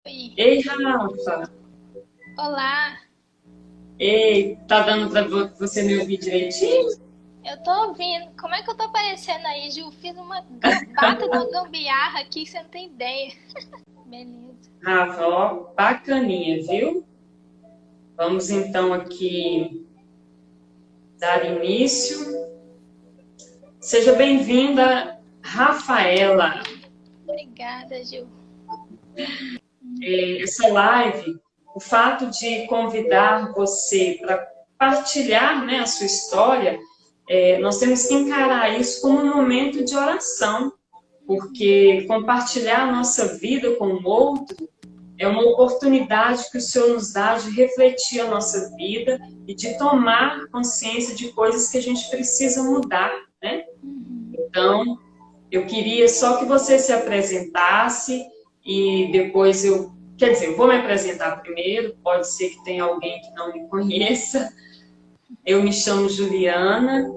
Oi. Ei, Rafa! Olá, Ei, tá dando pra você me ouvir direitinho? eu tô ouvindo. Como é que eu tô aparecendo aí, Ju? Fiz uma bata de uma gambiarra aqui que você não tem ideia. Beleza. Rafa, ó, bacaninha, viu? Vamos então aqui dar início. Seja bem-vinda, Rafaela. Obrigada, Ju. Essa live, o fato de convidar você para partilhar, né, a sua história, nós temos que encarar isso como um momento de oração, porque compartilhar a nossa vida com o outro é uma oportunidade que o Senhor nos dá de refletir a nossa vida e de tomar consciência de coisas que a gente precisa mudar, né? Então, eu queria só que você se apresentasse e depois quer dizer, eu vou me apresentar primeiro, pode ser que tenha alguém que não me conheça. Eu me chamo Juliana,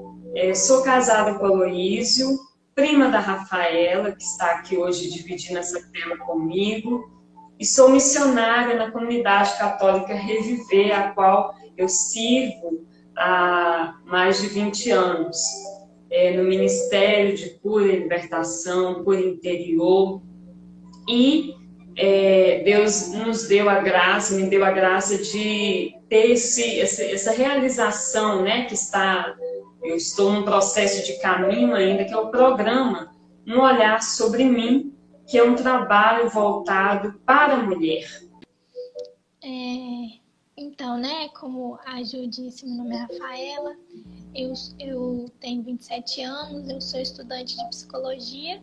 sou casada com a Aloísio, prima da Rafaela, que está aqui hoje dividindo essa tela comigo, e sou missionária na comunidade católica Reviver, a qual eu sirvo há mais de 20 anos, no Ministério de Cura e Libertação, Cura Interior, e Deus nos deu a graça, me deu a graça de ter essa realização, né, eu estou num processo de caminho ainda, que é o programa Um Olhar Sobre Mim, que é um trabalho voltado para a mulher. Então, né, como a Ju disse, meu nome é Rafaela, eu tenho 27 anos, eu sou estudante de psicologia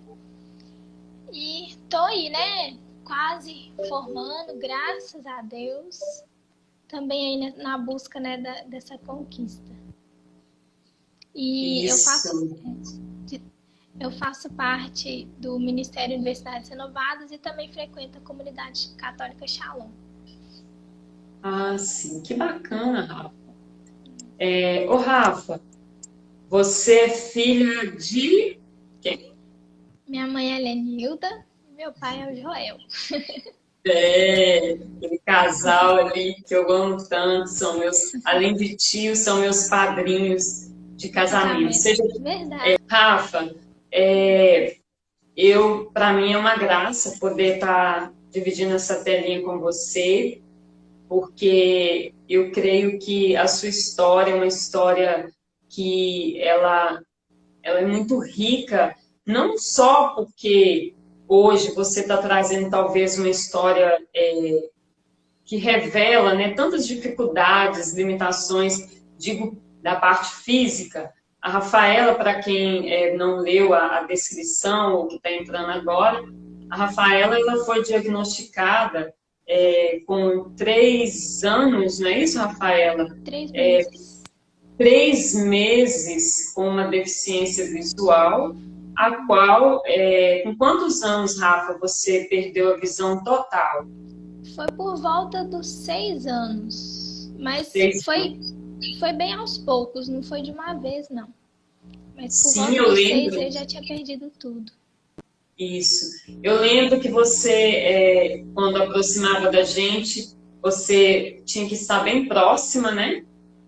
e tô aí, né, quase formando, graças a Deus, também aí na busca, né, dessa conquista. E Isso. eu faço parte do Ministério Universidades Renovadas e também frequento a comunidade católica Shalom. Ah, sim, que bacana, Rafa. Ô, Rafa, você é filha de quem? Minha mãe é Lenilda e meu pai é o Joel. Aquele casal ali que eu amo tanto, além de tios, são meus padrinhos de casamento. Casamento. Verdade. Rafa, para mim é uma graça poder estar dividindo essa telinha com você, porque eu creio que a sua história é uma história que ela é muito rica, não só porque hoje você está trazendo talvez uma história que revela, né, tantas dificuldades, limitações, digo, da parte física. A Rafaela, para quem não leu a descrição ou que está entrando agora, a Rafaela ela foi diagnosticada com 3 anos, não é isso, Rafaela? 3 meses. 3 meses com uma deficiência visual, a qual, com quantos anos, Rafa, você perdeu a visão total? Foi por volta dos 6 anos. Mas 6 anos. foi bem aos poucos, não foi de uma vez, não. Mas por Sim, volta eu dos 6 lembro. eu já tinha perdido tudo. Isso. Eu lembro que você, quando aproximava da gente, você tinha que estar bem próxima, né?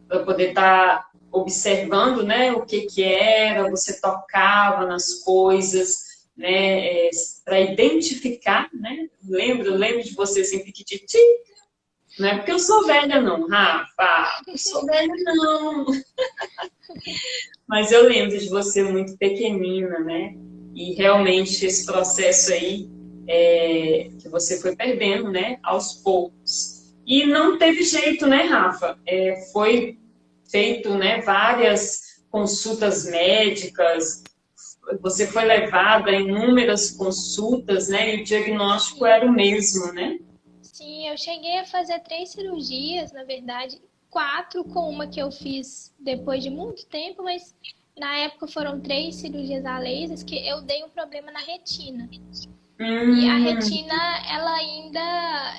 Para poder estar observando, né? O que que era, você tocava nas coisas, né? Para identificar, né? Lembro de você assim, piquititi. Não é porque eu sou velha, não, Rafa. Eu sou velha, não. Mas eu lembro de você muito pequenina, né? E realmente esse processo aí que você foi perdendo, né? Aos poucos. E não teve jeito, né, Rafa? Foi feito, né? Várias consultas médicas. Você foi levada a inúmeras consultas, né? E o diagnóstico era o mesmo, né? Sim, eu cheguei a fazer 3 cirurgias, na verdade, 4 com uma que eu fiz depois de muito tempo, mas na época foram 3 cirurgias a laser que eu dei um problema na retina. E a retina, ela ainda,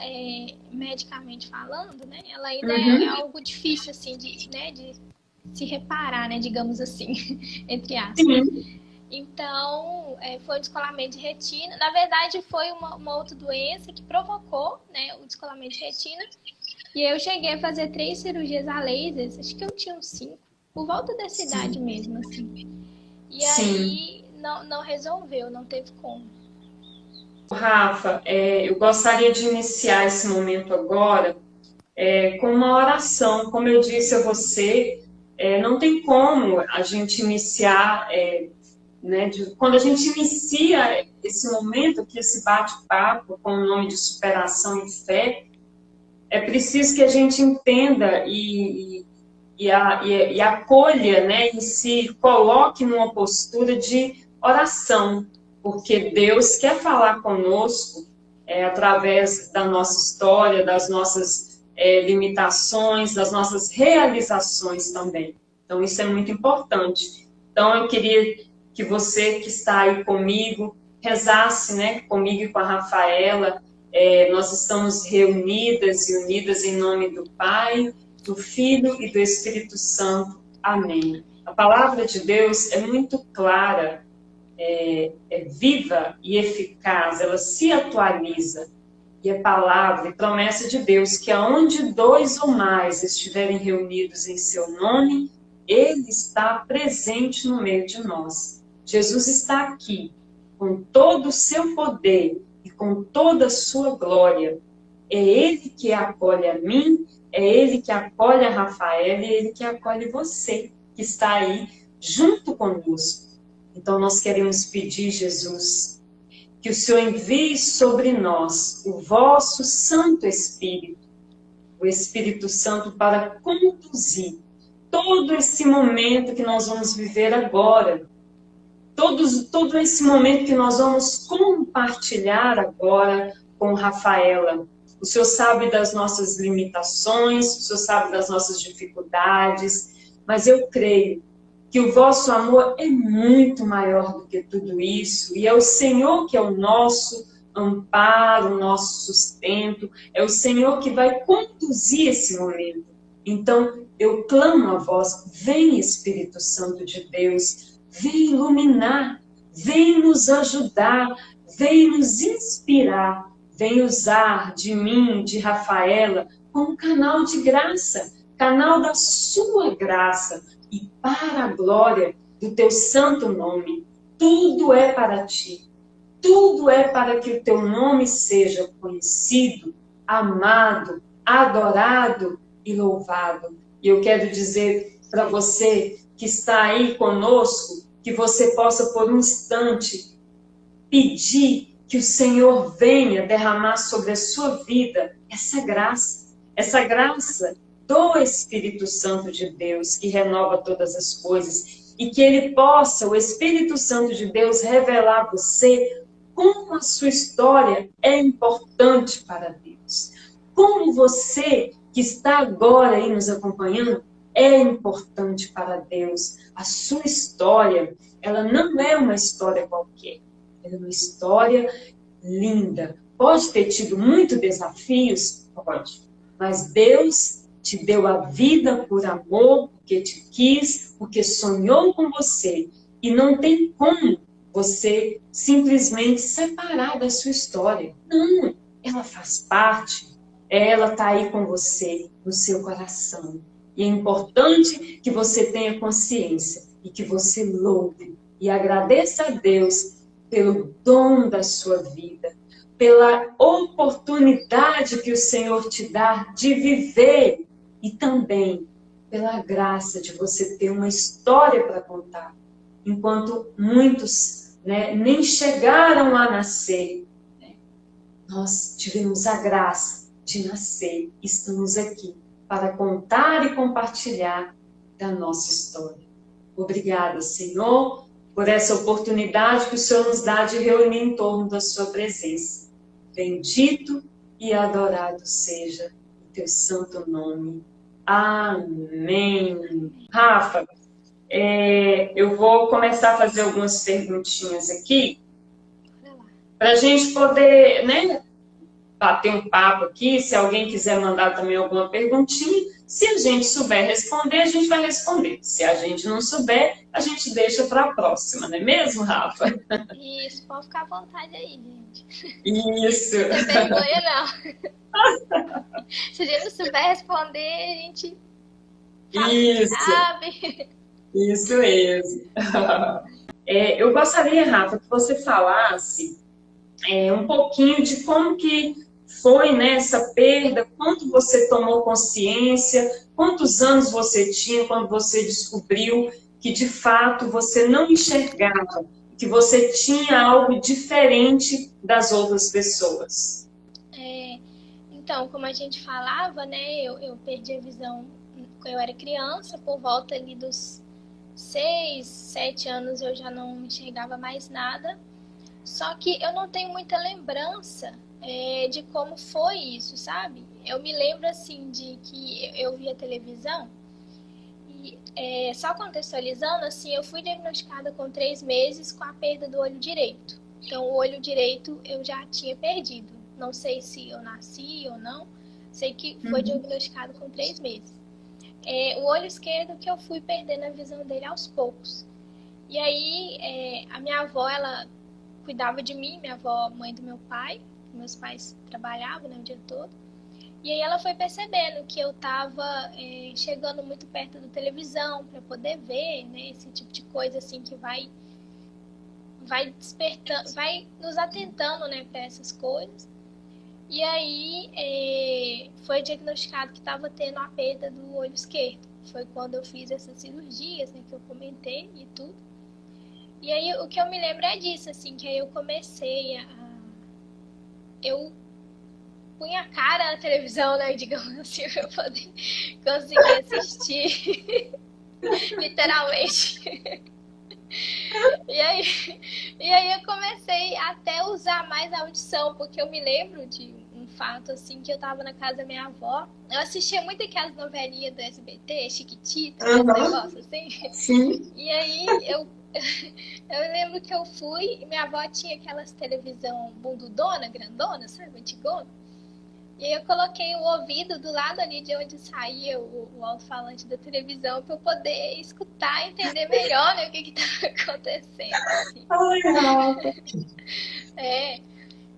medicamente falando, né, ela ainda é algo difícil, assim, de se reparar, né, digamos assim, entre aspas. Sim. Então, foi um descolamento de retina. Na verdade, foi uma outra doença que provocou, né, o descolamento de retina. E eu cheguei a fazer 3 cirurgias a laser, acho que eu tinha uns 5, por volta dessa idade mesmo, assim. E aí, não resolveu, não teve como. Rafa, eu gostaria de iniciar esse momento agora com uma oração. Como eu disse a você, não tem como a gente iniciar, né, quando a gente inicia esse momento aqui, esse bate-papo com o nome de superação e fé, é preciso que a gente entenda e acolha, né, e se coloque numa postura de oração, porque Deus quer falar conosco através da nossa história, das nossas limitações, das nossas realizações também. Então, isso é muito importante. Então, eu queria que você que está aí comigo, rezasse, né, comigo e com a Rafaela. Nós estamos reunidas e unidas em nome do Pai, do Filho e do Espírito Santo. Amém. A palavra de Deus é muito clara, é viva e eficaz, ela se atualiza. E a palavra e promessa de Deus, que aonde 2 ou mais estiverem reunidos em seu nome, Ele está presente no meio de nós. Jesus está aqui, com todo o seu poder e com toda a sua glória. É Ele que acolhe a mim, é Ele que acolhe a Rafaela e é Ele que acolhe você, que está aí junto conosco. Então, nós queremos pedir, Jesus, que o Senhor envie sobre nós o vosso Santo Espírito, o Espírito Santo, para conduzir todo esse momento que nós vamos viver agora, todo esse momento que nós vamos compartilhar agora com Rafaela. O Senhor sabe das nossas limitações, o Senhor sabe das nossas dificuldades, mas eu creio que o vosso amor é muito maior do que tudo isso, e é o Senhor que é o nosso amparo, o nosso sustento, é o Senhor que vai conduzir esse momento. Então, eu clamo a vós, vem Espírito Santo de Deus, vem iluminar, vem nos ajudar, vem nos inspirar, vem usar de mim, de Rafaela, como canal de graça, canal da sua graça, e para a glória do teu santo nome. Tudo é para ti. Tudo é para que o teu nome seja conhecido, amado, adorado e louvado. E eu quero dizer para você que está aí conosco, que você possa por um instante pedir que o Senhor venha derramar sobre a sua vida essa graça do Espírito Santo de Deus, que renova todas as coisas, e que ele possa, o Espírito Santo de Deus, revelar a você como a sua história é importante para Deus. Como você, que está agora aí nos acompanhando, é importante para Deus. A sua história, ela não é uma história qualquer. Ela é uma história linda. Pode ter tido muitos desafios? Pode. Mas Deus te deu a vida por amor, porque te quis, porque sonhou com você. E não tem como você simplesmente separar da sua história. Não, ela faz parte. Ela está aí com você, no seu coração. E é importante que você tenha consciência e que você louve e agradeça a Deus pelo dom da sua vida, pela oportunidade que o Senhor te dá de viver e também pela graça de você ter uma história para contar. Enquanto muitos nem chegaram a nascer, nós tivemos a graça de nascer. Estamos aqui para contar e compartilhar da nossa história. Obrigada, Senhor, por essa oportunidade que o Senhor nos dá de reunir em torno da sua presença. Bendito e adorado seja o teu santo nome. Amém. Rafa, eu vou começar a fazer algumas perguntinhas aqui, para a gente poder, bater um papo aqui. Se alguém quiser mandar também alguma perguntinha, Se a gente souber responder, a gente vai responder. Se a gente não souber, a gente deixa para a próxima, não é mesmo, Rafa? Isso, pode ficar à vontade aí, gente. Isso. Não tem vergonha, não. Se a gente não souber responder, a gente fala que Isso, sabe. isso mesmo. Eu gostaria, Rafa, que você falasse um pouquinho de como que foi, né, essa perda, quando você tomou consciência, quantos anos você tinha quando você descobriu que de fato você não enxergava, que você tinha algo diferente das outras pessoas. Então, como a gente falava, né, eu perdi a visão quando eu era criança, por volta ali dos 6, 7 anos eu já não enxergava mais nada. Só que eu não tenho muita lembrança de como foi isso, sabe? Eu me lembro assim de que eu via televisão e só contextualizando, assim, eu fui diagnosticada com 3 meses com a perda do olho direito. Então, o olho direito eu já tinha perdido. Não sei se eu nasci ou não. Sei que foi diagnosticado com 3 meses. O olho esquerdo que eu fui perdendo a visão dele aos poucos. E aí, a minha avó, ela cuidava de mim, minha avó, mãe do meu pai. Meus pais trabalhavam, né, o dia todo. E aí ela foi percebendo que eu estava chegando muito perto da televisão para poder ver, né, esse tipo de coisa assim que vai despertando, vai nos atentando, né, para essas coisas. E aí foi diagnosticado que estava tendo a perda do olho esquerdo. Foi quando eu fiz essas cirurgias, né, que eu comentei e tudo. E aí o que eu me lembro é disso, assim, que aí eu comecei eu punha a cara na televisão, né, digamos assim, pra eu poder conseguir assistir, literalmente. E aí eu comecei até a usar mais a audição, porque eu me lembro de um fato, assim, que eu tava na casa da minha avó. Eu assistia muito aquelas novelinhas do SBT, Chiquitita, esse negócio assim. Sim. E aí eu lembro que eu fui e minha avó tinha aquelas televisão bundudona, grandona, sabe, antigona. E aí eu coloquei o ouvido do lado ali de onde saía o alto-falante da televisão para eu poder escutar e entender melhor, né, o que estava acontecendo. Assim. Ai, Rafa.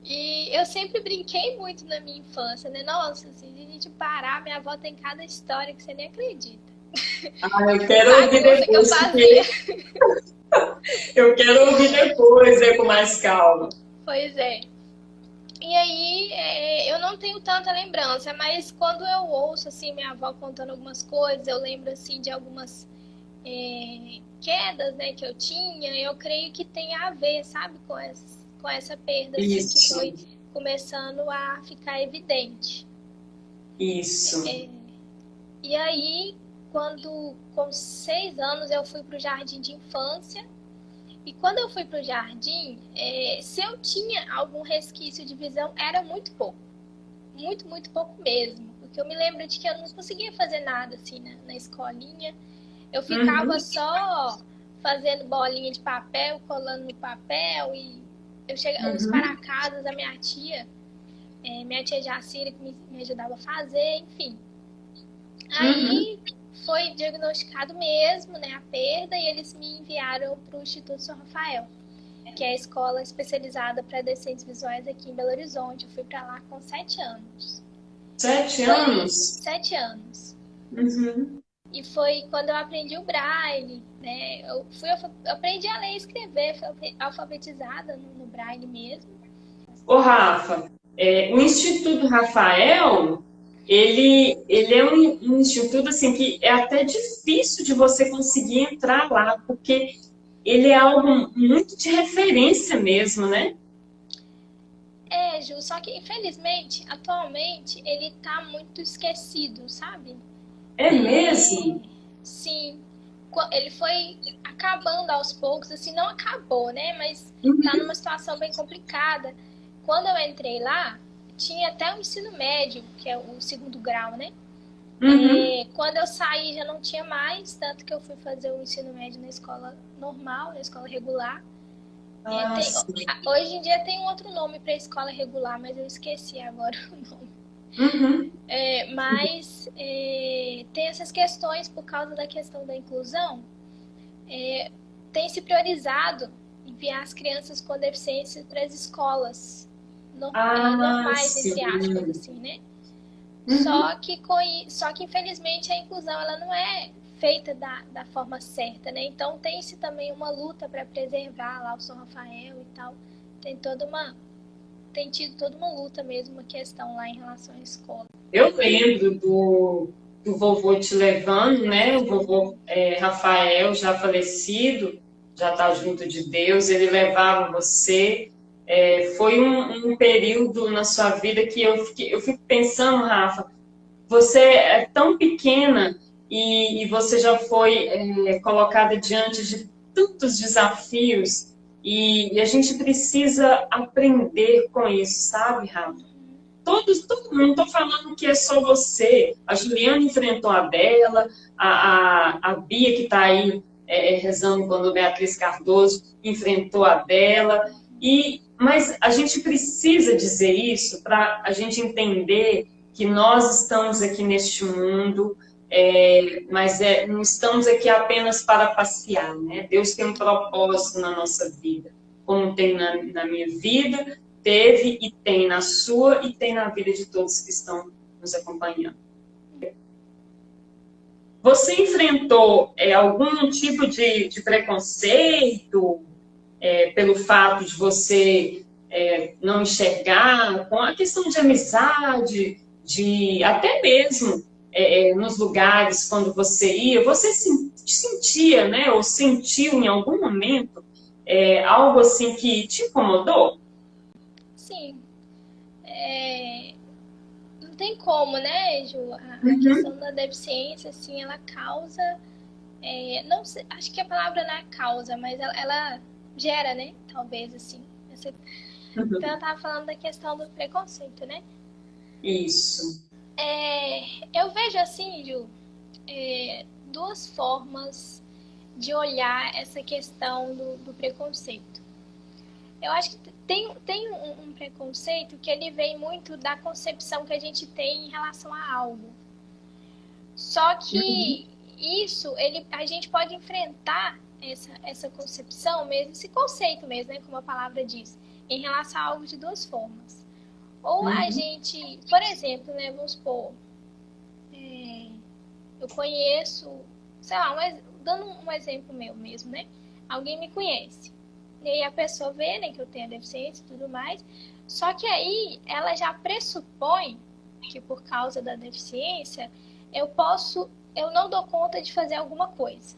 E eu sempre brinquei muito na minha infância, né? Nossa, assim, de a gente parar, minha avó tem cada história que você nem acredita. Eu quero ouvir depois. Eu quero ouvir depois, com mais calma. Pois é. E aí, eu não tenho tanta lembrança, mas quando eu ouço, assim, minha avó contando algumas coisas, eu lembro, assim, de algumas quedas, né, que eu tinha, eu creio que tem a ver, sabe, com essa perda, assim, que foi começando a ficar evidente. Isso. E aí, com 6 anos, eu fui para o jardim de infância. E quando eu fui para o jardim, se eu tinha algum resquício de visão, era muito pouco. Muito, muito pouco mesmo. Porque eu me lembro de que eu não conseguia fazer nada assim na escolinha. Eu ficava só fazendo bolinha de papel, colando no papel. E eu chegava nos para-casas da minha tia Jacira, que me ajudava a fazer, enfim. Aí foi diagnosticado mesmo, né, a perda, e eles me enviaram para o Instituto São Rafael, que é a escola especializada para deficientes visuais aqui em Belo Horizonte. Eu fui para lá com 7 anos. 7 anos? 7 anos. E foi quando eu aprendi o Braille, né? Eu aprendi a ler e escrever, fui alfabetizada no Braille mesmo. Ô, Rafa, o Instituto Rafael, ele é um instituto assim, que é até difícil de você conseguir entrar lá, porque ele é algo muito de referência mesmo, né? Ju, só que infelizmente, atualmente, ele tá muito esquecido, sabe? É mesmo? Sim. Ele foi acabando aos poucos, assim, não acabou, né? Mas tá numa situação bem complicada. Quando eu entrei lá, tinha até o ensino médio, que é o 2º grau, né? Quando eu saí já não tinha mais, tanto que eu fui fazer o ensino médio na escola normal, na escola regular. Hoje em dia tem um outro nome para escola regular, mas eu esqueci agora o nome. Mas tem essas questões por causa da questão da inclusão. Tem se priorizado enviar as crianças com deficiência para as escolas normais, entre aspas, assim, né? Só que infelizmente a inclusão ela não é feita da forma certa, né? Então tem-se também uma luta para preservar lá o São Rafael e tal. Tem tido toda uma luta mesmo, uma questão lá em relação à escola. Eu lembro do vovô te levando, né? O vovô Rafael, já falecido, já está junto de Deus, ele levava você. Foi um período na sua vida que eu fico pensando, Rafa, você é tão pequena e você já foi colocada diante de tantos desafios e a gente precisa aprender com isso, sabe, Rafa? Não estou falando que é só você. A Juliana enfrentou a dela, a Bia, que está aí rezando quando Beatriz Cardoso enfrentou a dela. Mas a gente precisa dizer isso para a gente entender que nós estamos aqui neste mundo, mas não estamos aqui apenas para passear, né? Deus tem um propósito na nossa vida, como tem na minha vida, teve e tem na sua e tem na vida de todos que estão nos acompanhando. Você enfrentou algum tipo de preconceito pelo fato de você não enxergar, com a questão de amizade, até mesmo nos lugares quando você ia, você sentia, né, ou sentiu em algum momento algo assim que te incomodou? Sim. Não tem como, né, Ju? A questão da deficiência, assim, ela causa... não sei, acho que a palavra não é causa, mas ela gera, né? Talvez, assim. Então, eu estava falando da questão do preconceito, né? Isso. Eu vejo, assim, Ju, duas formas de olhar essa questão do preconceito. Eu acho que tem um preconceito que ele vem muito da concepção que a gente tem em relação a algo. Só que a gente pode enfrentar essa concepção mesmo, esse conceito mesmo, né, como a palavra diz, em relação a algo de duas formas. Ou a gente, por exemplo, né, vamos supor, eu conheço, sei lá, dando um exemplo meu mesmo, né? Alguém me conhece. E aí a pessoa vê, né, que eu tenho a deficiência e tudo mais. Só que aí ela já pressupõe que por causa da deficiência eu não dou conta de fazer alguma coisa.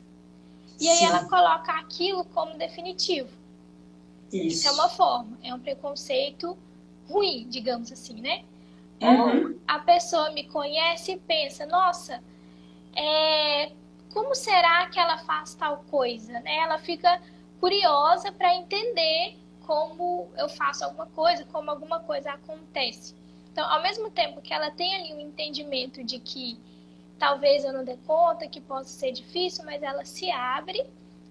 E aí ela coloca aquilo como definitivo. Isso é uma forma, é um preconceito ruim, digamos assim, né? Ou a pessoa me conhece e pensa, nossa, como será que ela faz tal coisa? Né? Ela fica curiosa para entender como eu faço alguma coisa, como alguma coisa acontece. Então, ao mesmo tempo que ela tem ali um entendimento de que talvez eu não dê conta, que possa ser difícil, mas ela se abre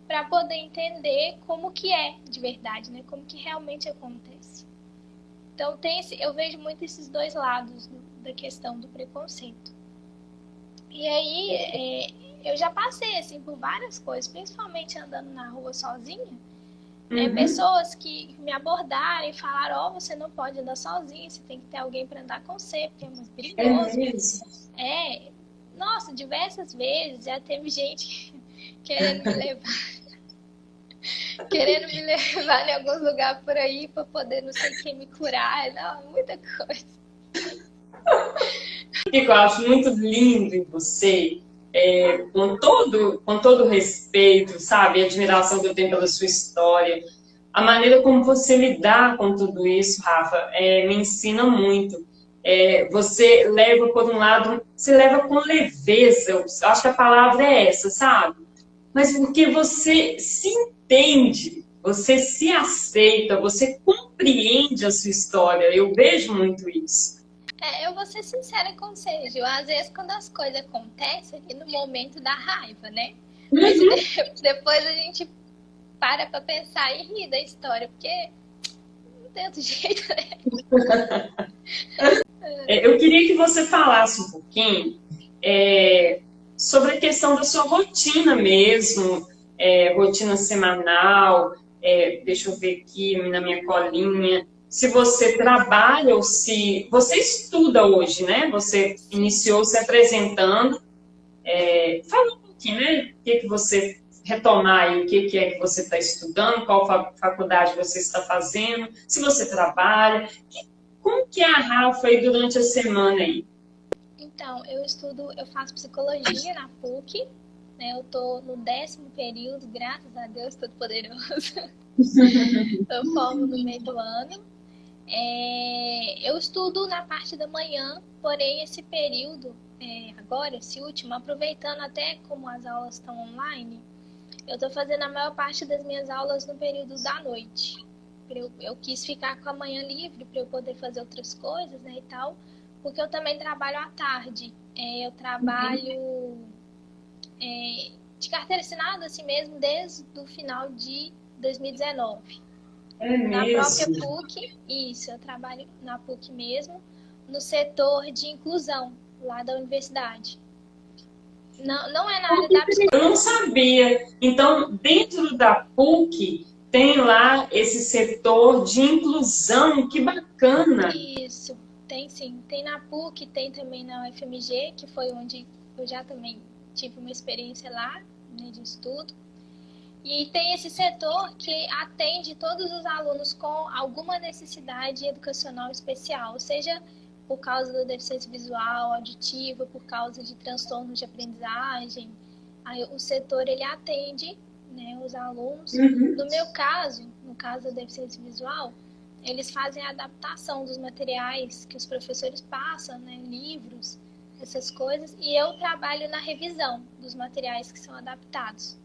para poder entender como que é de verdade, né? Como que realmente acontece. Então, eu vejo muito esses dois lados da questão do preconceito. E aí, eu já passei assim, por várias coisas, principalmente andando na rua sozinha. Pessoas que me abordaram e falaram, você não pode andar sozinha, você tem que ter alguém para andar com você, porque é muito perigoso. Nossa, diversas vezes já teve gente querendo me levar em alguns lugares por aí para poder não sei quem me curar, não, muita coisa. O que eu acho muito lindo em você, com todo respeito, sabe, a admiração que eu tenho pela sua história, a maneira como você lidar com tudo isso, Rafa, me ensina muito. Você leva, por um lado, você leva com leveza, eu acho que a palavra é essa, sabe? Mas porque você se entende, você se aceita, você compreende a sua história. Eu vejo muito isso. Eu vou ser sincera com você, Gil. Às vezes, quando as coisas acontecem, aqui no momento da raiva, né? Mas depois a gente para pensar e rir da história, porque não tem outro jeito, né? Eu queria que você falasse um pouquinho sobre a questão da sua rotina mesmo, rotina semanal, deixa eu ver aqui na minha colinha, se você trabalha ou se... Você estuda hoje, né? Você iniciou se apresentando. Fala um pouquinho, né? O que você retomar aí, o que é que você está estudando, qual faculdade você está fazendo, se você trabalha. Como que é a Rafa aí durante a semana aí? Então, eu faço psicologia na PUC, né? Eu tô no 10º período, graças a Deus Todo-Poderoso. Eu formo no meio do ano. Eu estudo na parte da manhã, porém esse período, agora, esse último, aproveitando até como as aulas estão online, eu estou fazendo a maior parte das minhas aulas no período da noite. Eu quis ficar com a manhã livre para eu poder fazer outras coisas, né, e tal, porque eu também trabalho à tarde. Eu trabalho de carteira assinada, assim mesmo, desde o final de 2019. Na própria PUC, isso, eu trabalho na PUC mesmo, no setor de inclusão, lá da universidade. Não é na área da psicologia. Eu não sabia. Então, dentro da PUC, tem lá esse setor de inclusão, que bacana. Isso, tem sim. Tem na PUC, tem também na UFMG, que foi onde eu já também tive uma experiência lá, né, de estudo. E tem esse setor que atende todos os alunos com alguma necessidade educacional especial, seja por causa da deficiência visual, auditiva, por causa de transtornos de aprendizagem. Aí o setor ele atende, né, os alunos. No meu caso, no caso da deficiência visual, eles fazem a adaptação dos materiais que os professores passam, né, livros, essas coisas, e eu trabalho na revisão dos materiais que são adaptados.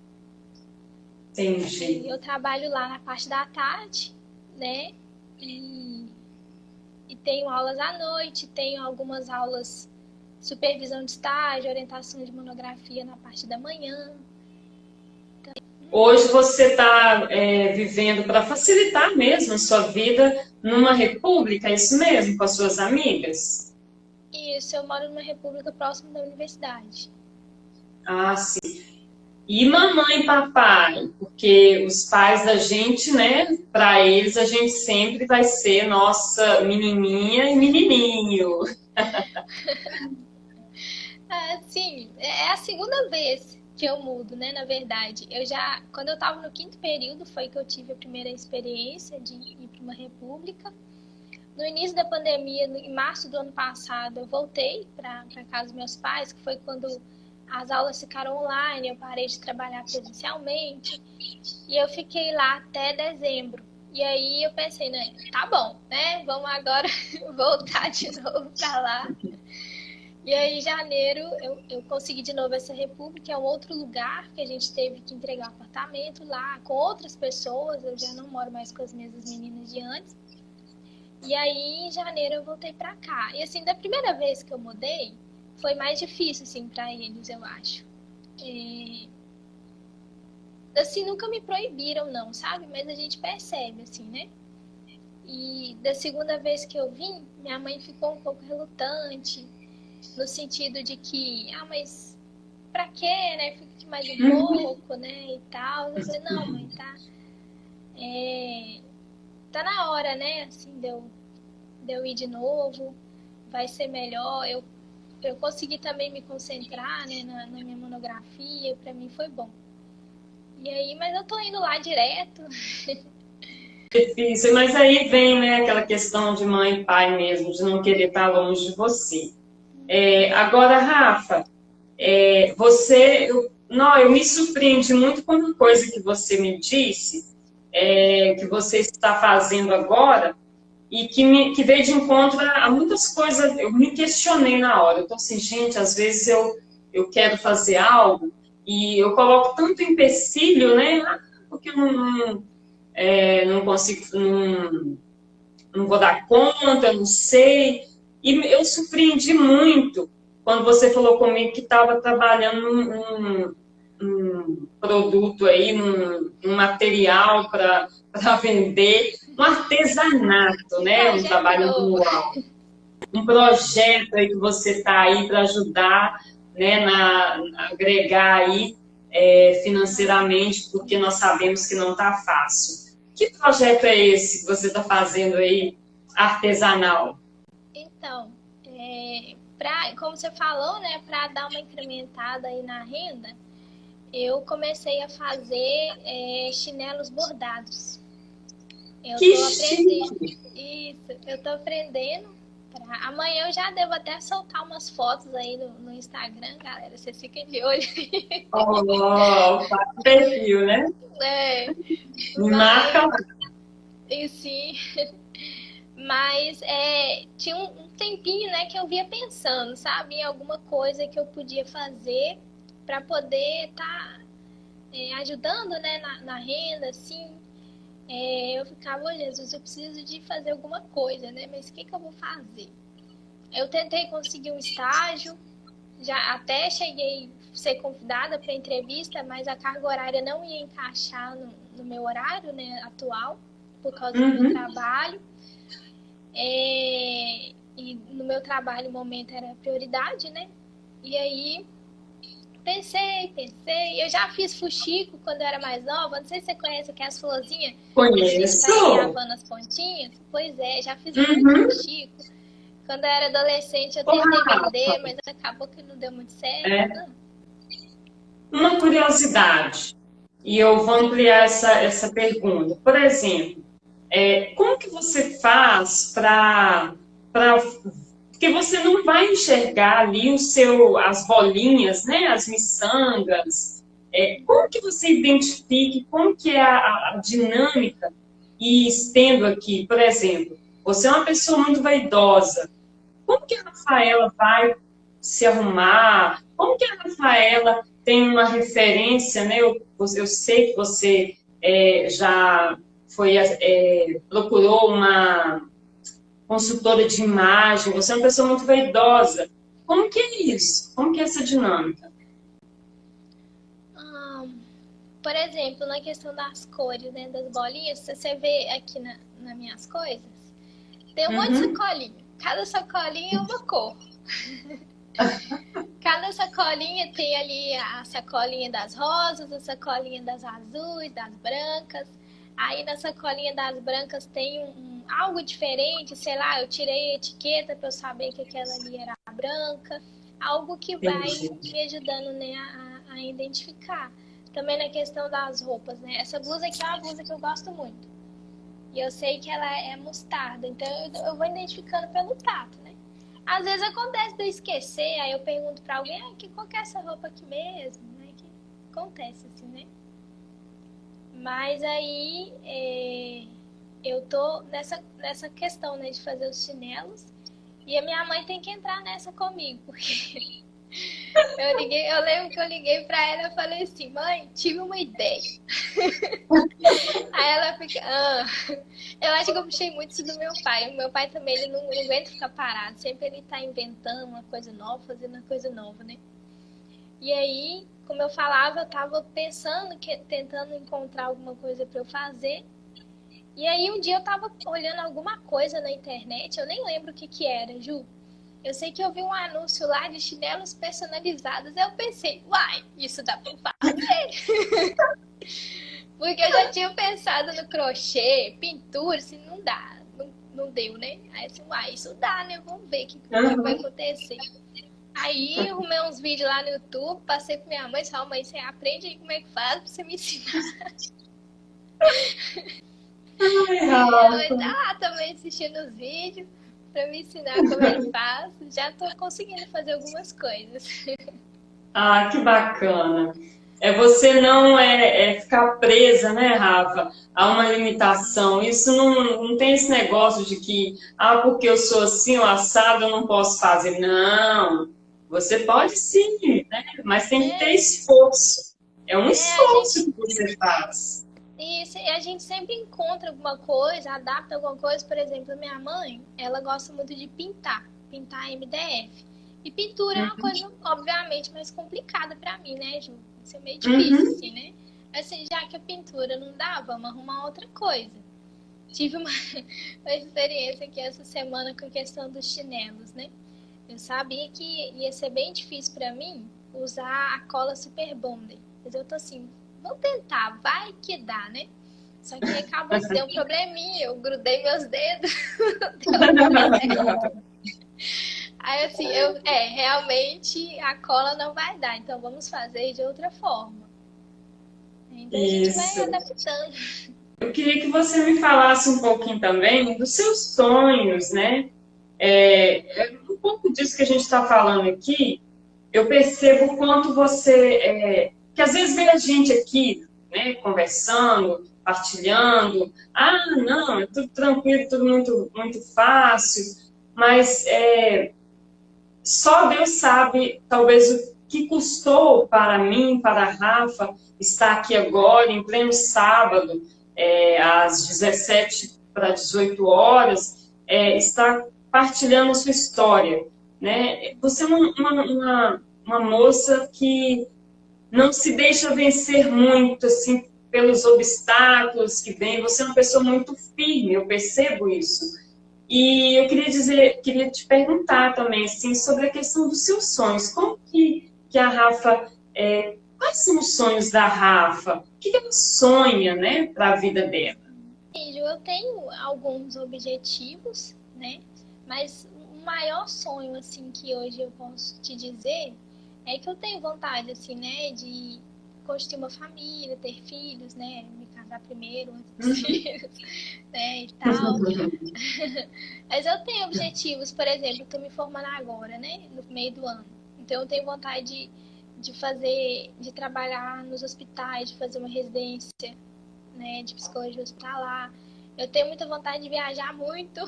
Entendi. Eu trabalho lá na parte da tarde, né? E tenho aulas à noite, tenho algumas aulas supervisão de estágio, orientação de monografia na parte da manhã. Então, hoje você está vivendo para facilitar mesmo a sua vida numa república, é isso mesmo, com as suas amigas? Isso, eu moro numa república próxima da universidade. Ah, sim. E mamãe e papai, porque os pais da gente, né, para eles a gente sempre vai ser nossa menininha e menininho. Sim, é a segunda vez que eu mudo, né, na verdade. Quando eu estava no 5º período, foi que eu tive a primeira experiência de ir para uma república. No início da pandemia, em março do ano passado, eu voltei para casa dos meus pais, que foi quando as aulas ficaram online, eu parei de trabalhar presencialmente e eu fiquei lá até dezembro. E aí eu pensei, né, tá bom, né, vamos agora voltar de novo para lá. E aí em janeiro eu consegui de novo essa república, é um outro lugar que a gente teve que entregar apartamento lá com outras pessoas, eu já não moro mais com as mesmas meninas de antes. E aí em janeiro eu voltei para cá. E assim, da primeira vez que eu mudei, foi mais difícil, assim, para eles, eu acho. Assim, nunca me proibiram, não, sabe? Mas a gente percebe, assim, né? E da segunda vez que eu vim, minha mãe ficou um pouco relutante, no sentido de que, mas pra quê, né? Fica aqui mais um pouco, né? E tal. Eu falei, não, mãe, tá na hora, né? Assim, de eu ir de novo, vai ser melhor. Eu consegui também me concentrar, né, na minha monografia, para mim foi bom. E aí, mas eu tô indo lá direto. Difícil, mas aí vem, né, aquela questão de mãe e pai mesmo, de não querer estar longe de você. Agora, Rafa, eu me surpreendi muito com uma coisa que você me disse, que você está fazendo agora, e que veio de encontro a muitas coisas. Eu me questionei na hora. Eu estou assim, gente, às vezes eu quero fazer algo e eu coloco tanto empecilho, né? Porque eu não consigo, não vou dar conta, eu não sei. E eu surpreendi muito quando você falou comigo que estava trabalhando num produto aí, num material para vender. Um artesanato, né? Um trabalho manual. Um projeto aí que você está aí para ajudar né, agregar aí financeiramente, porque nós sabemos que não está fácil. Que projeto é esse que você está fazendo aí, artesanal? Então, como você falou, né, para dar uma incrementada aí na renda, eu comecei a fazer chinelos bordados. Eu Que tô aprendendo. chique! Isso, eu tô aprendendo. Amanhã eu já devo até soltar umas fotos aí no Instagram, galera. Vocês fiquem de olho. Oh, faz perfil, né? É, Me marca mas, lá. e sim, mas tinha um tempinho, né, que eu vinha pensando, sabe, em alguma coisa que eu podia fazer para poder estar ajudando, né, na renda, assim. Eu ficava, olha, Jesus, eu preciso de fazer alguma coisa, né, mas o que eu vou fazer? Eu tentei conseguir um estágio, já até cheguei a ser convidada para entrevista, mas a carga horária não ia encaixar no meu horário, né, atual, por causa do meu trabalho. E no meu trabalho, o momento era prioridade, né? E aí, pensei. Eu já fiz fuxico quando eu era mais nova. Não sei se você conhece aquelas florzinhas que a gente vai Conheço. cravando as pontinhas. Pois é, já fiz muito fuxico. Quando eu era adolescente, eu tentei vender, mas acabou que não deu muito certo. Uma curiosidade, e eu vou ampliar essa pergunta. Por exemplo, como que você faz para... Porque você não vai enxergar ali as bolinhas, né, as miçangas. Como que você identifica, como que é a dinâmica? E estendo aqui, por exemplo, você é uma pessoa muito vaidosa. Como que a Rafaela vai se arrumar? Como que a Rafaela tem uma referência, né? Eu sei que você já procurou uma consultora de imagem, você é uma pessoa muito vaidosa. Como que é isso? Como que é essa dinâmica? Por exemplo, na questão das cores, né, das bolinhas, se você vê aqui nas minhas coisas, tem um monte de sacolinha. Cada sacolinha é uma cor. Cada sacolinha tem ali a sacolinha das rosas, a sacolinha das azuis, das brancas. Aí na sacolinha das brancas tem algo diferente, sei lá, eu tirei a etiqueta para eu saber que aquela ali era branca. Algo que vai me ajudando, né, a identificar. Também na questão das roupas, né? Essa blusa aqui é uma blusa que eu gosto muito. E eu sei que ela é mostarda, então eu vou identificando pelo tato, né? Às vezes acontece de eu esquecer, aí eu pergunto pra alguém, qual que é essa roupa aqui mesmo? Né? Que acontece assim, né? Mas aí eu tô nessa questão, né, de fazer os chinelos. E a minha mãe tem que entrar nessa comigo, porque eu lembro que eu liguei pra ela e falei assim, mãe, tive uma ideia. Aí ela fica, eu acho que eu puxei muito isso do meu pai. O meu pai também, ele não aguenta ficar parado. Sempre ele tá inventando uma coisa nova, fazendo uma coisa nova, né? E aí, como eu falava, eu tava pensando, tentando encontrar alguma coisa pra eu fazer. E aí um dia eu tava olhando alguma coisa na internet, eu nem lembro o que era, Ju. Eu sei que eu vi um anúncio lá de chinelos personalizados. Aí eu pensei, uai, isso dá pra fazer. Porque eu já tinha pensado no crochê, pintura, assim, não dá. Não deu, né? Aí assim, uai, isso dá, né? Vamos ver o que vai acontecer. Aí eu arrumei uns vídeos lá no YouTube, passei pra minha mãe e falei, mãe, você aprende aí como é que faz pra você me ensinar. Minha mãe tá lá também assistindo os vídeos pra me ensinar como é que faz. Já tô conseguindo fazer algumas coisas. Ah, que bacana. Você não ficar presa, né, Rafa, a uma limitação. Isso não tem esse negócio de que, porque eu sou assim, o assado, eu não posso fazer. Não, você pode sim, né? Mas tem que ter esforço. É um esforço que você faz. Isso, e a gente sempre encontra alguma coisa, adapta alguma coisa. Por exemplo, minha mãe, ela gosta muito de pintar MDF. E pintura é uma coisa, obviamente, mais complicada pra mim, né, Ju? Isso é meio difícil, assim, né? Assim, já que a pintura não dá, vamos arrumar outra coisa. Tive uma experiência aqui essa semana com a questão dos chinelos, né? Eu sabia que ia ser bem difícil para mim usar a cola Super Bonder. Mas eu tô assim, vamos tentar, vai que dá, né? Só que acabou que deu um probleminha, eu grudei meus dedos. Aí assim, realmente a cola não vai dar, então vamos fazer de outra forma. Então a gente vai Isso. adaptando. Eu queria que você me falasse um pouquinho também dos seus sonhos, né? Um pouco disso que a gente está falando aqui, eu percebo o quanto você... que às vezes vem a gente aqui, né, conversando, partilhando. Ah, não, é tudo tranquilo, tudo muito, muito fácil. Mas só Deus sabe, talvez, o que custou para mim, para a Rafa, estar aqui agora, em pleno sábado, às 17 para 18 horas, estar partilhando a sua história. Né? Você é uma moça que não se deixa vencer muito assim, pelos obstáculos que vêm. Você é uma pessoa muito firme, eu percebo isso. E eu queria te perguntar também, assim, sobre a questão dos seus sonhos. Como que a Rafa, quais são os sonhos da Rafa? O que ela sonha, né, para a vida dela? Eu tenho alguns objetivos, né? Mas o maior sonho, assim, que hoje eu posso te dizer é que eu tenho vontade, assim, né, de construir uma família, ter filhos, né? Me casar primeiro, antes dos filhos, né, e tal. Mas eu tenho objetivos, por exemplo, eu tô me formando agora, né, no meio do ano. Então eu tenho vontade de trabalhar nos hospitais, de fazer uma residência, né, de psicologia hospitalar. Eu tenho muita vontade de viajar muito.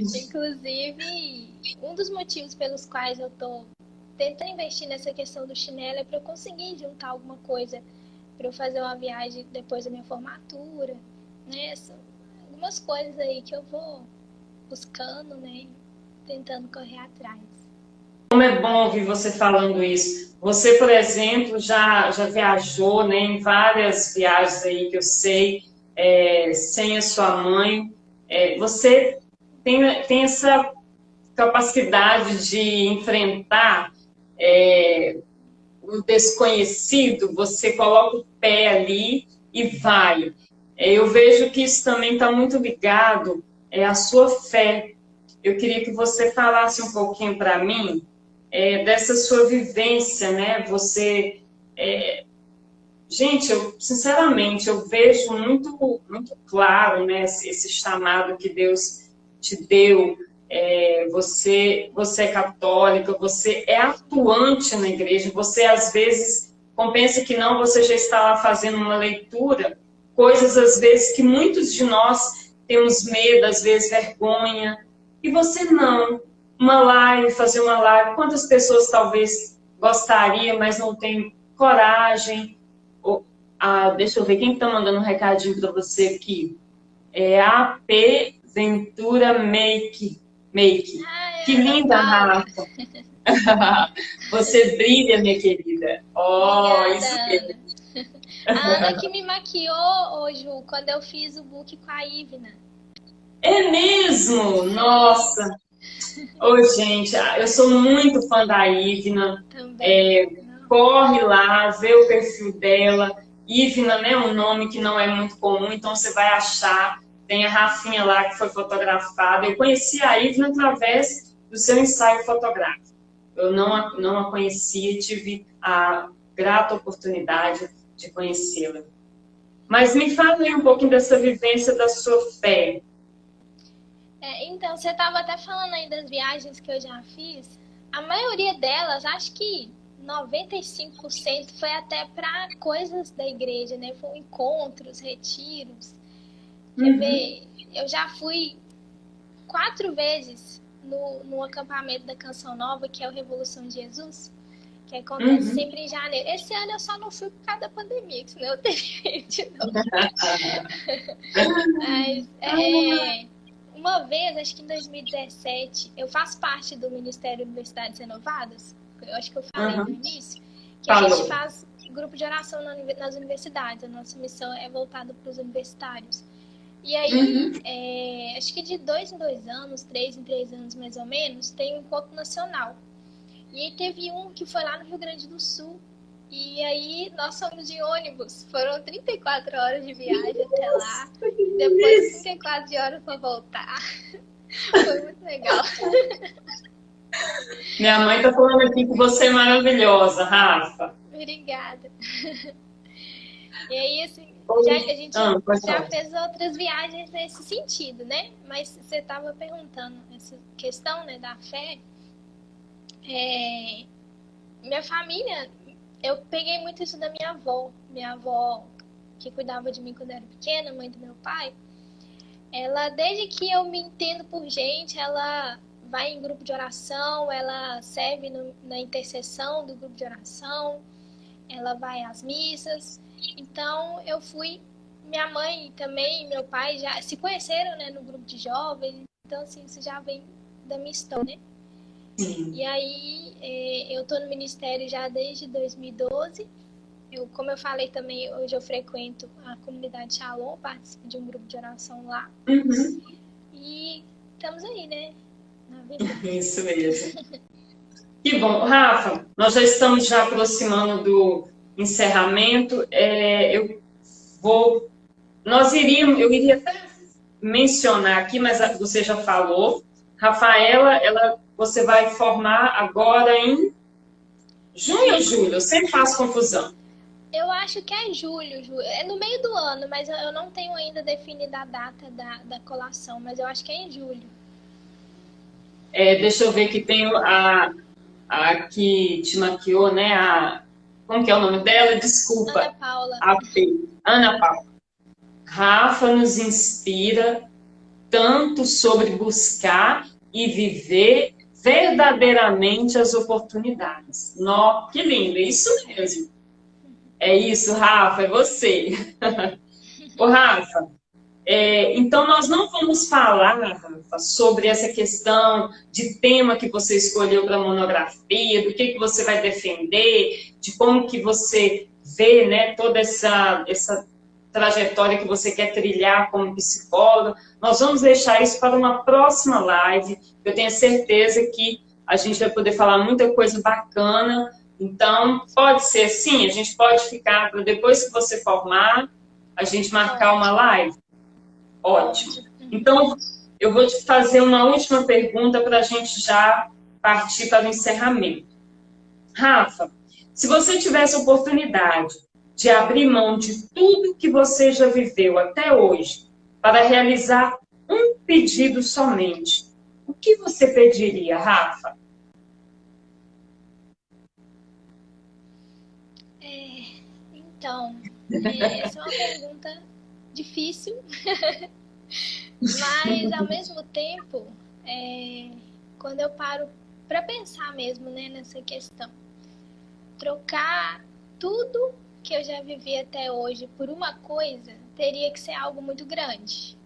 Inclusive, um dos motivos pelos quais eu tô tentando investir nessa questão do chinelo é para eu conseguir juntar alguma coisa para eu fazer uma viagem depois da minha formatura, né? São algumas coisas aí que eu vou buscando, né? Tentando correr atrás. Como é bom ouvir você falando isso. Você, por exemplo, já viajou, né, em várias viagens aí que eu sei, sem a sua mãe. Você tem essa capacidade de enfrentar o desconhecido, você coloca o pé ali e vai. Eu vejo que isso também está muito ligado à sua fé. Eu queria que você falasse um pouquinho para mim dessa sua vivência, né? Você, gente, sinceramente, eu vejo muito, muito claro, né, esse chamado que Deus te deu. Você é católica, você é atuante na igreja, você às vezes compensa que não, você já está lá fazendo uma leitura, coisas às vezes que muitos de nós temos medo, às vezes vergonha, e você não. Fazer uma live, quantas pessoas talvez gostariam, mas não tem coragem. Deixa eu ver, quem está mandando um recadinho para você aqui? É a P. Ventura Make. Que linda, Rafa. Você brilha, minha querida. Obrigada, Isso mesmo. a Ana que me maquiou hoje, quando eu fiz o book com a Ivna. É mesmo? Nossa. Gente, eu sou muito fã da Ivna. Também. Corre lá, vê o perfil dela. Ivna, né, um nome que não é muito comum, então você vai achar. Tem a Rafinha lá que foi fotografada. Eu conheci a Ivna através do seu ensaio fotográfico. Eu não a conhecia e tive a grata oportunidade de conhecê-la. Mas me fala aí um pouquinho dessa vivência da sua fé. Então, você estava até falando aí das viagens que eu já fiz. A maioria delas, acho que 95% foi até para coisas da igreja, né? Foram encontros, retiros. Quer ver? Eu já fui 4 vezes no acampamento da Canção Nova, que é o Revolução de Jesus, que acontece sempre em janeiro. Esse ano eu só não fui por causa da pandemia, senão eu teria ido de novo. Mas, uma vez, acho que em 2017, eu faço parte do Ministério Universidades Renovadas, eu acho que eu falei no início, que a gente faz grupo de oração nas universidades, a nossa missão é voltada para os universitários. E aí, acho que de 2 em 2 anos, 3 em 3 anos mais ou menos, tem um encontro nacional. E aí teve um que foi lá no Rio Grande do Sul. E aí nós fomos de ônibus. Foram 34 horas de viagem até lá. Depois 34 de horas para voltar. Foi muito legal. Minha mãe tá falando aqui que você é maravilhosa, Rafa. Obrigada. E aí, assim, a gente já fez outras viagens nesse sentido, né? Mas você estava perguntando essa questão, né, da fé. Minha família, eu peguei muito isso da minha avó. Minha avó, que cuidava de mim quando eu era pequena, mãe do meu pai, ela, desde que eu me entendo por gente, ela vai em grupo de oração, ela serve na intercessão do grupo de oração, ela vai às missas. Então, eu fui... Minha mãe também e meu pai já se conheceram, né, no grupo de jovens. Então, assim, isso já vem da minha história, né? Sim. E aí, eu tô no ministério já desde 2012. Como eu falei também, hoje eu frequento a comunidade Shalom, participo de um grupo de oração lá. E estamos aí, né? Na vida. Isso mesmo. Que bom. Rafa, nós já estamos aproximando do encerramento. Eu iria até mencionar aqui, mas você já falou. Rafaela, você vai formar agora em junho ou julho? Eu sempre faço confusão. Eu acho que é julho. É no meio do ano, mas eu não tenho ainda definida a data da colação, mas eu acho que é em julho. Deixa eu ver que tem a que te maquiou, né? Como que é o nome dela? Desculpa. Ana Paula. Ana Paula. Rafa nos inspira tanto sobre buscar e viver verdadeiramente as oportunidades. Nó, que lindo, é isso mesmo. É isso, Rafa, é você. Ô, Rafa, então nós não vamos falar, Rafa, sobre essa questão de tema que você escolheu para a monografia, do que você vai defender, de como que você vê, né, toda essa trajetória que você quer trilhar como psicóloga. Nós vamos deixar isso para uma próxima live. Eu tenho certeza que a gente vai poder falar muita coisa bacana. Então, pode ser sim, a gente pode ficar para depois que você formar, a gente marcar uma live. Ótimo. Então, eu vou te fazer uma última pergunta para a gente já partir para o encerramento. Rafa, se você tivesse a oportunidade de abrir mão de tudo que você já viveu até hoje para realizar um pedido somente, o que você pediria, Rafa? Então, essa é uma pergunta difícil, mas ao mesmo tempo, quando eu paro para pensar mesmo, né, nessa questão, trocar tudo que eu já vivi até hoje por uma coisa teria que ser algo muito grande,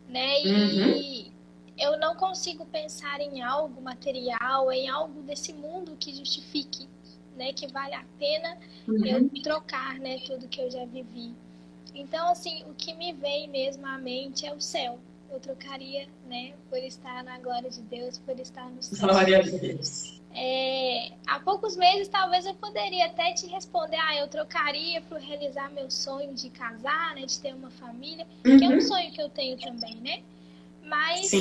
né? E eu não consigo pensar em algo material, em algo desse mundo que justifique, né, que vale a pena eu trocar, né, tudo que eu já vivi. Então, assim, o que me vem mesmo à mente é o céu. Eu trocaria, né, por estar na glória de Deus, por estar no céu. Glória a Deus. Há poucos meses, talvez eu poderia até te responder, eu trocaria por realizar meu sonho de casar, né, de ter uma família, que é um sonho que eu tenho também, né? Mas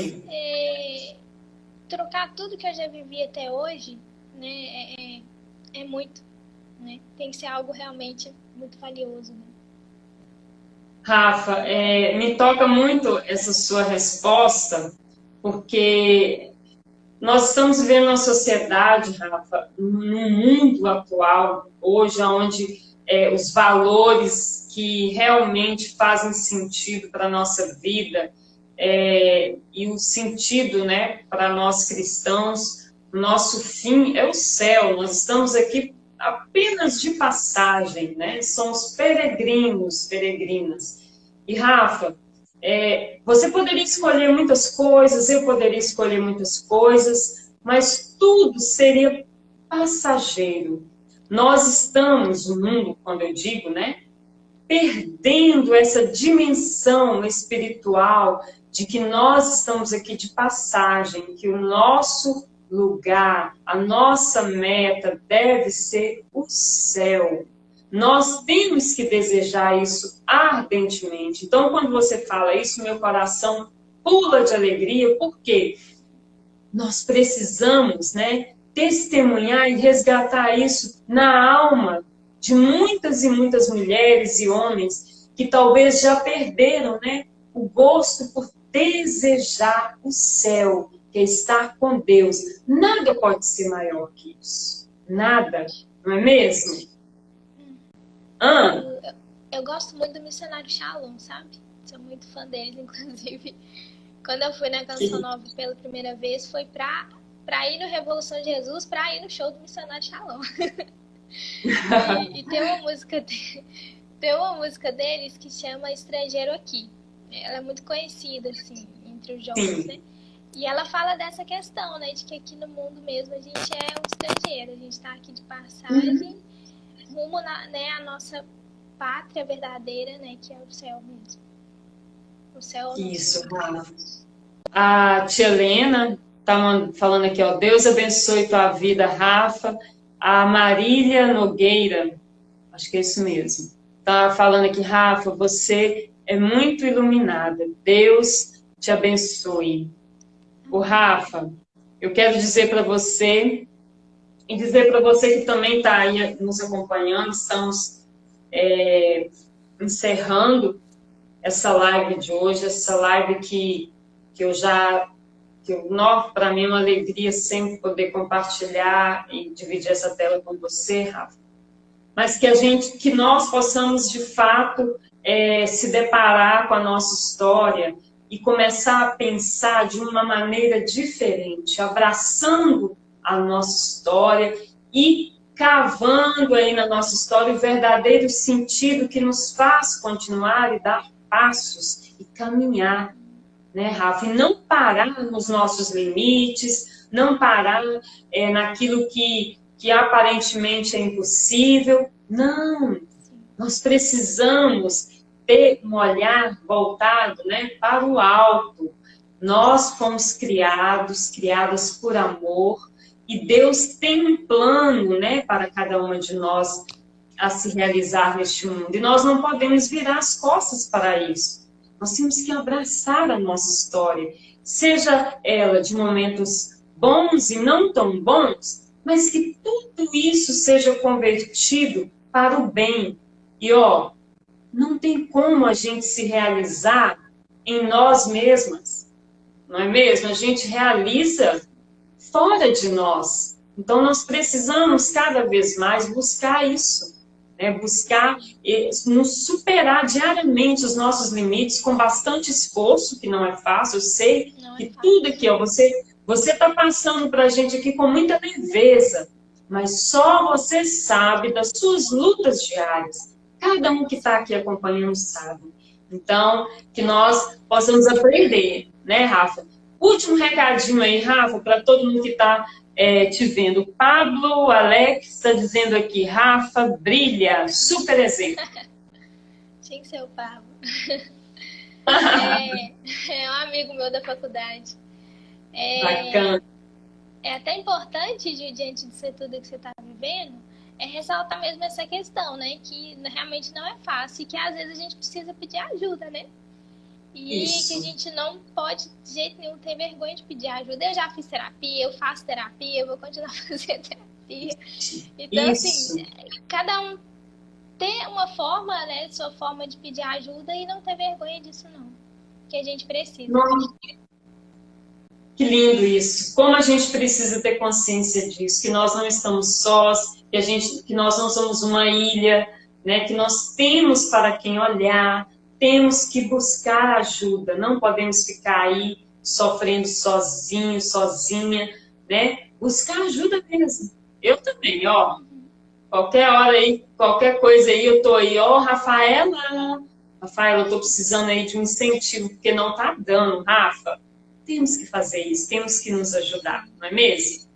trocar tudo que eu já vivi até hoje, né, é muito, né? Tem que ser algo realmente muito valioso, né? Rafa, me toca muito essa sua resposta, porque nós estamos vivendo uma sociedade, Rafa, no mundo atual, hoje, onde os valores que realmente fazem sentido para a nossa vida e o sentido, né, para nós cristãos, o nosso fim é o céu. Nós estamos aqui apenas de passagem, né? Somos peregrinos, peregrinas. E, Rafa, você poderia escolher muitas coisas, eu poderia escolher muitas coisas, mas tudo seria passageiro. Nós estamos no mundo, quando eu digo, né? perdendo essa dimensão espiritual de que nós estamos aqui de passagem, que o nosso lugar, a nossa meta deve ser o céu. Nós temos que desejar isso ardentemente. Então, quando você fala isso, meu coração pula de alegria, porque nós precisamos, né, testemunhar e resgatar isso na alma de muitas e muitas mulheres e homens que talvez já perderam, né, o gosto por desejar o céu, que é estar com Deus. Nada pode ser maior que isso. Nada. Não é mesmo? Eu gosto muito do Missionário Shalom, sabe? Sou muito fã deles, inclusive. Quando eu fui na Canção Nova pela primeira vez, foi pra ir no Revolução de Jesus, pra ir no show do Missionário Shalom. e tem uma música deles que chama Estrangeiro Aqui. Ela é muito conhecida, assim, entre os jovens, né? E ela fala dessa questão, né? De que aqui no mundo mesmo a gente é um estrangeiro. A gente tá aqui de passagem, rumo né, a nossa pátria verdadeira, né? Que é o céu mesmo. O céu. Isso, Rafa. A tia Helena tá falando aqui, ó. Deus abençoe tua vida, Rafa. A Marília Nogueira, acho que é isso mesmo, tá falando aqui, Rafa, você é muito iluminada. Deus te abençoe. O Rafa, eu quero dizer para você, e dizer para você que também está aí nos acompanhando, estamos encerrando essa live de hoje, essa live que para mim é uma alegria sempre poder compartilhar e dividir essa tela com você, Rafa. Mas que nós possamos, de fato, se deparar com a nossa história e começar a pensar de uma maneira diferente, abraçando a nossa história e cavando aí na nossa história o verdadeiro sentido que nos faz continuar e dar passos e caminhar, né, Rafa? E não parar nos nossos limites, não parar naquilo que aparentemente é impossível. Não, nós precisamos ter um olhar voltado, né, para o alto. Nós fomos criadas por amor, e Deus tem um plano, né, para cada uma de nós a se realizar neste mundo. E nós não podemos virar as costas para isso. Nós temos que abraçar a nossa história, seja ela de momentos bons e não tão bons, mas que tudo isso seja convertido para o bem. E não tem como a gente se realizar em nós mesmas, não é mesmo? A gente realiza fora de nós. Então nós precisamos cada vez mais buscar isso. Buscar nos superar diariamente os nossos limites com bastante esforço, que não é fácil. Eu sei que tudo aqui, você está passando para a gente aqui com muita leveza, mas só você sabe das suas lutas diárias. Cada um que está aqui acompanhando sabe. Então, que nós possamos aprender, né, Rafa? Último recadinho aí, Rafa, para todo mundo que está te vendo. Pablo Alex está dizendo aqui, Rafa, brilha, super exemplo. Tinha que ser o Pablo. É um amigo meu da faculdade. Bacana. É até importante, diante disso tudo que você está vivendo, ressaltar mesmo essa questão, né? Que realmente não é fácil e que às vezes a gente precisa pedir ajuda, né? E isso. Que a gente não pode, de jeito nenhum, ter vergonha de pedir ajuda. Eu já fiz terapia, eu faço terapia, eu vou continuar fazendo terapia. Então, isso. Assim, cada um ter uma forma, né, sua forma de pedir ajuda e não ter vergonha disso, não. Que a gente precisa. Nossa. Que lindo isso. Como a gente precisa ter consciência disso, que nós não estamos sós, que nós não somos uma ilha, né, que nós temos para quem olhar, temos que buscar ajuda, não podemos ficar aí sofrendo sozinho, sozinha, né? Buscar ajuda mesmo. Eu também, qualquer hora aí, qualquer coisa aí, eu tô aí, Rafaela, eu tô precisando aí de um incentivo, porque não tá dando, Rafa. Temos que fazer isso, temos que nos ajudar, não é mesmo?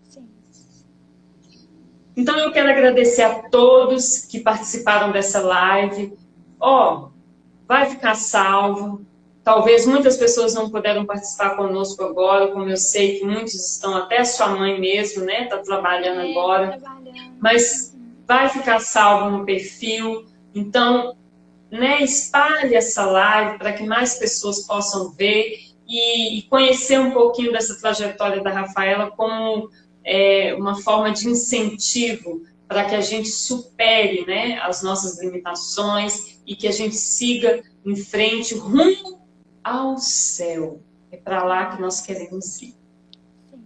Sim. Então eu quero agradecer a todos que participaram dessa live. ó, vai ficar salvo. Talvez muitas pessoas não puderam participar conosco agora, como eu sei que muitos estão, até a sua mãe mesmo, né? Está trabalhando agora. Mas vai ficar salvo no perfil. Então, né, espalhe essa live para que mais pessoas possam ver e conhecer um pouquinho dessa trajetória da Rafaela como uma forma de incentivo para que a gente supere, né, as nossas limitações e que a gente siga em frente rumo ao céu. É para lá que nós queremos ir. Sim.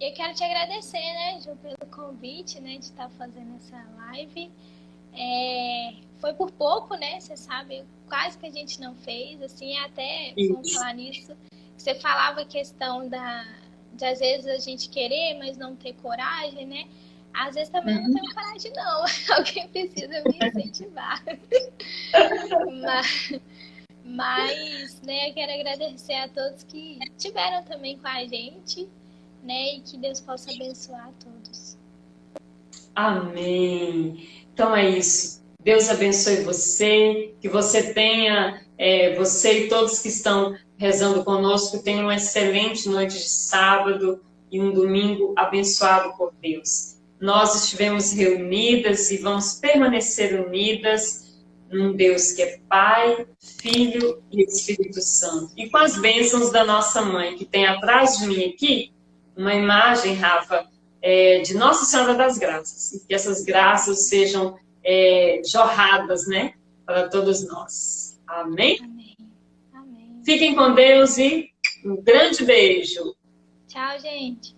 E eu quero te agradecer, né, Ju, pelo convite, né, de estar fazendo essa live. Foi por pouco, né? Você sabe, quase que a gente não fez, assim, até vamos falar nisso. Você falava a questão de às vezes a gente querer, mas não ter coragem, né? Às vezes também eu não tenho coragem, não. Alguém precisa me incentivar. Mas, né, eu quero agradecer a todos que estiveram também com a gente, né? E que Deus possa abençoar a todos. Amém. Então é isso. Deus abençoe você, que você tenha, você e todos que estão rezando conosco, tenham uma excelente noite de sábado e um domingo abençoado por Deus. Nós estivemos reunidas e vamos permanecer unidas num Deus que é Pai, Filho e Espírito Santo. E com as bênçãos da nossa mãe, que tem atrás de mim aqui uma imagem, Rafa, de Nossa Senhora das Graças, e que essas graças sejam jorradas, né, para todos nós. Amém? Amém. Amém. Fiquem com Deus e um grande beijo. Tchau, gente.